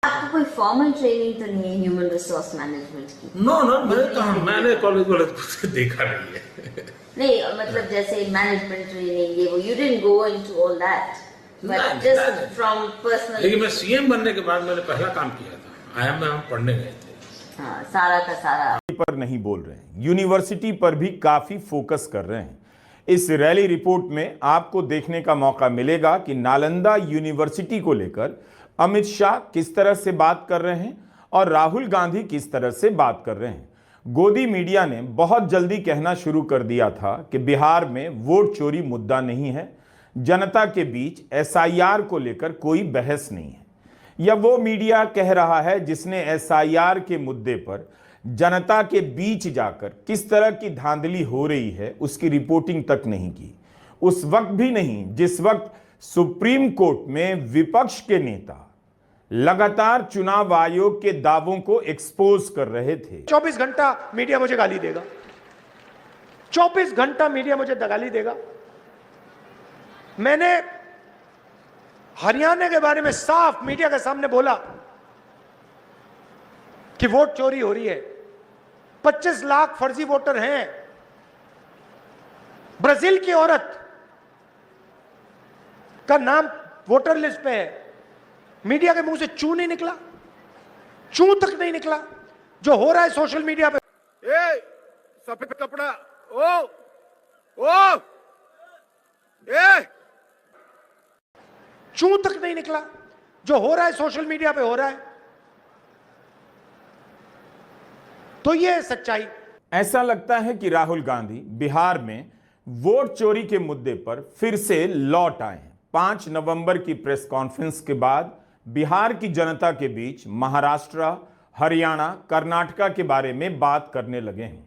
आपको कोई formal training तो नहीं है ह्यूमन रिसोर्स मैनेजमेंट की? नो नो, मैंने कॉलेज वाले कुछ देखा नहीं है। नहीं, मतलब जैसे मैनेजमेंट ट्रेनिंग ये वो, you didn't go into all that, but just from personal. लेकिन मैं सीएम बनने के बाद मैंने पहला काम किया था, आईएम में हम पढ़ने गए थे। हाँ, सारा का सारा पर नहीं बोल रहे हैं, यूनिवर्सिटी पर भी काफी फोकस कर रहे हैं। इस रैली रिपोर्ट में आपको देखने का मौका मिलेगा कि नालंदा यूनिवर्सिटी को लेकर अमित शाह किस तरह से बात कर रहे हैं और राहुल गांधी किस तरह से बात कर रहे हैं। गोदी मीडिया ने बहुत जल्दी कहना शुरू कर दिया था कि बिहार में वोट चोरी मुद्दा नहीं है, जनता के बीच एसआईआर को लेकर कोई बहस नहीं है। यह वो मीडिया कह रहा है जिसने एसआईआर के मुद्दे पर जनता के बीच जाकर किस तरह की धांधली हो रही है उसकी रिपोर्टिंग तक नहीं की। उस वक्त भी नहीं जिस वक्त सुप्रीम कोर्ट में विपक्ष के नेता लगातार चुनाव आयोग के दावों को एक्सपोज कर रहे थे। 24 घंटा मीडिया मुझे गाली देगा, 24 घंटा मीडिया मुझे गाली देगा। मैंने हरियाणा के बारे में साफ मीडिया के सामने बोला कि वोट चोरी हो रही है, 25 लाख फर्जी वोटर हैं। ब्राजील की औरत का नाम वोटर लिस्ट पे है, मीडिया के मुंह से चू नहीं निकला, चू तक नहीं निकला। जो हो रहा है सोशल मीडिया पे, ए सफेद कपड़ा, ओ ए चू तक नहीं निकला। जो हो रहा है सोशल मीडिया पे हो रहा है, तो ये है सच्चाई। ऐसा लगता है कि राहुल गांधी बिहार में वोट चोरी के मुद्दे पर फिर से लौट आए हैं। 5 नवंबर की प्रेस कॉन्फ्रेंस के बाद बिहार की जनता के बीच महाराष्ट्र, हरियाणा, कर्नाटका के बारे में बात करने लगे हैं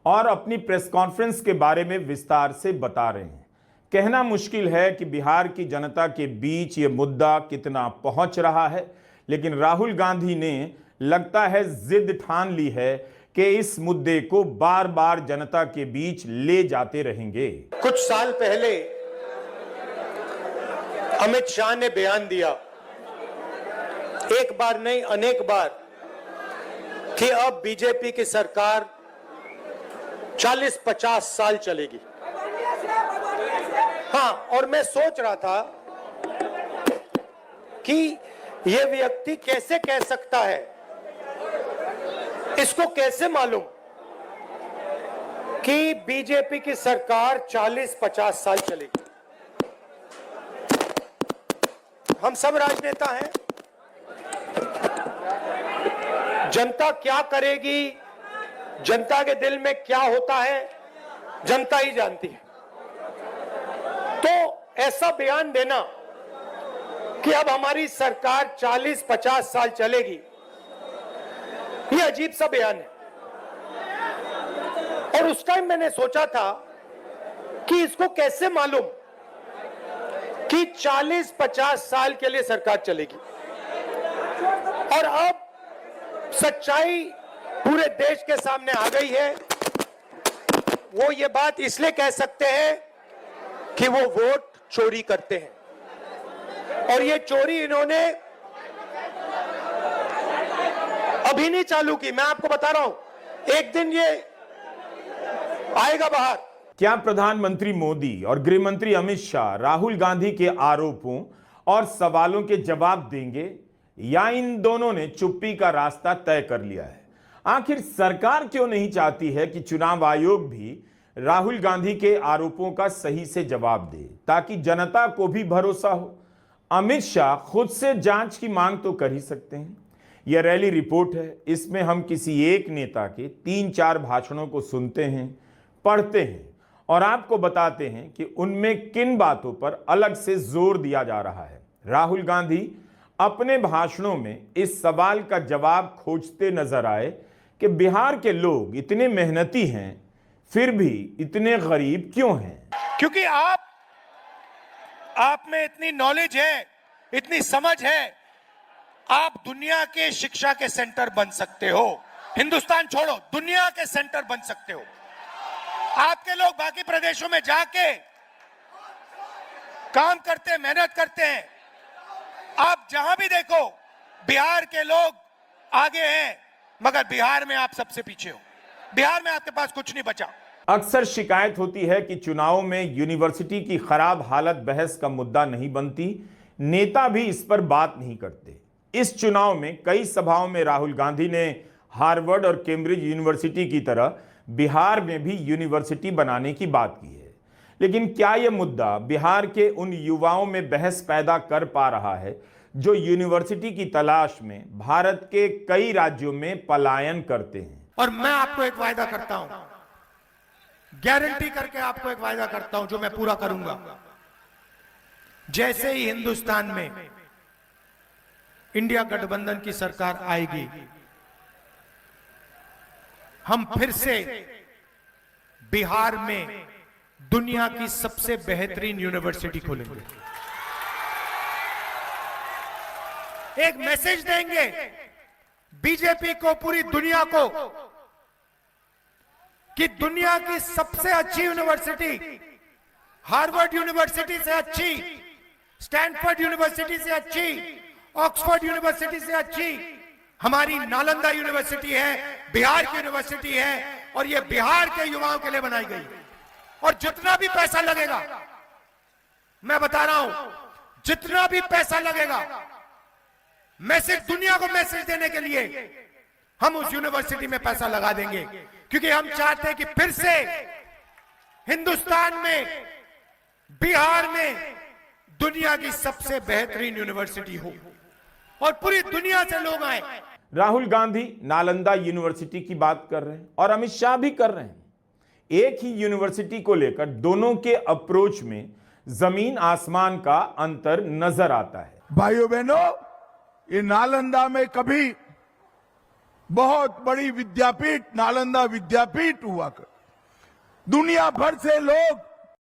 और अपनी प्रेस कॉन्फ्रेंस के बारे में विस्तार से बता रहे हैं। कहना मुश्किल है कि बिहार की जनता के बीच ये मुद्दा कितना पहुंच रहा है, लेकिन राहुल गांधी ने लगता है जिद ठान ली है कि इस मुद्दे को बार बार जनता के बीच ले जाते रहेंगे। कुछ साल पहले अमित शाह ने बयान दिया, एक बार नहीं अनेक बार, कि अब बीजेपी की सरकार 40-50 साल चलेगी। हाँ, और मैं सोच रहा था कि यह व्यक्ति कैसे कह सकता है, इसको कैसे मालूम कि बीजेपी की सरकार 40-50 साल चलेगी। हम सब राजनेता हैं, जनता क्या करेगी, जनता के दिल में क्या होता है, जनता ही जानती है। तो ऐसा बयान देना कि अब हमारी सरकार 40-50 साल चलेगी, ये अजीब सा बयान है। और उस टाइम मैंने सोचा था कि इसको कैसे मालूम कि 40-50 साल के लिए सरकार चलेगी। और अब सच्चाई पूरे देश के सामने आ गई है। वो ये बात इसलिए कह सकते हैं कि वो वोट चोरी करते हैं, और ये चोरी इन्होंने अभी नहीं चालू की। मैं आपको बता रहा हूं, एक दिन ये आएगा बाहर। क्या प्रधानमंत्री मोदी और गृह मंत्री अमित शाह राहुल गांधी के आरोपों और सवालों के जवाब देंगे, या इन दोनों ने चुप्पी का रास्ता तय कर लिया है? आखिर सरकार क्यों नहीं चाहती है कि चुनाव आयोग भी राहुल गांधी के आरोपों का सही से जवाब दे, ताकि जनता को भी भरोसा हो? अमित शाह खुद से जांच की मांग तो कर ही सकते हैं। यह रैली रिपोर्ट है, इसमें हम किसी एक नेता के 3-4 भाषणों को सुनते हैं, पढ़ते हैं और आपको बताते हैं कि उनमें किन बातों पर अलग से जोर दिया जा रहा है। राहुल गांधी अपने भाषणों में इस सवाल का जवाब खोजते नजर आए कि बिहार के लोग इतने मेहनती हैं फिर भी इतने गरीब क्यों हैं? क्योंकि आप में इतनी नॉलेज है, इतनी समझ है, आप दुनिया के शिक्षा के सेंटर बन सकते हो। हिंदुस्तान छोड़ो, दुनिया के सेंटर बन सकते हो। आपके लोग बाकी प्रदेशों में जाके काम करते हैं, मेहनत करते हैं। आप जहां भी देखो बिहार के लोग आगे हैं, मगर बिहार में आप सबसे पीछे हो। बिहार में आपके पास कुछ नहीं बचा। अक्सर शिकायत होती है कि चुनाव में यूनिवर्सिटी की खराब हालत बहस का मुद्दा नहीं बनती, नेता भी इस पर बात नहीं करते। इस चुनाव में कई सभाओं में राहुल गांधी ने हार्वर्ड और कैम्ब्रिज यूनिवर्सिटी की तरह बिहार में भी यूनिवर्सिटी बनाने की बात की है। लेकिन क्या यह मुद्दा बिहार के उन युवाओं में बहस पैदा कर पा रहा है जो यूनिवर्सिटी की तलाश में भारत के कई राज्यों में पलायन करते हैं? और मैं आपको एक वायदा करता हूं, गारंटी करके आपको एक वायदा करता हूं जो मैं पूरा करूंगा। जैसे ही हिंदुस्तान में इंडिया गठबंधन की सरकार आएगी, हम फिर से बिहार में दुनिया की सबसे बेहतरीन यूनिवर्सिटी खोलेंगे। एक मैसेज देंगे बीजेपी को, पूरी दुनिया को, कि दुनिया की सबसे अच्छी यूनिवर्सिटी, हार्वर्ड यूनिवर्सिटी से अच्छी, स्टैनफोर्ड यूनिवर्सिटी से अच्छी, ऑक्सफोर्ड यूनिवर्सिटी से अच्छी हमारी नालंदा यूनिवर्सिटी है, बिहार की यूनिवर्सिटी है। और यह बिहार के युवाओं के लिए बनाई गई। और जितना भी पैसा लगेगा, मैं बता रहा हूं, जितना भी पैसा लगेगा, मैसेज दुनिया को मैसेज देने के लिए हम उस यूनिवर्सिटी में पैसा लगा देंगे, क्योंकि हम चाहते हैं कि फिर से हिंदुस्तान में, बिहार में दुनिया की सबसे बेहतरीन यूनिवर्सिटी हो और पूरी दुनिया से लोग आए। राहुल गांधी नालंदा यूनिवर्सिटी की बात कर रहे हैं और अमित शाह भी कर रहे हैं। एक ही यूनिवर्सिटी को लेकर दोनों के अप्रोच में जमीन आसमान का अंतर नजर आता है। भाइयों बहनों, ये नालंदा में कभी बहुत बड़ी विद्यापीठ, नालंदा विद्यापीठ हुआ कर दुनिया भर से लोग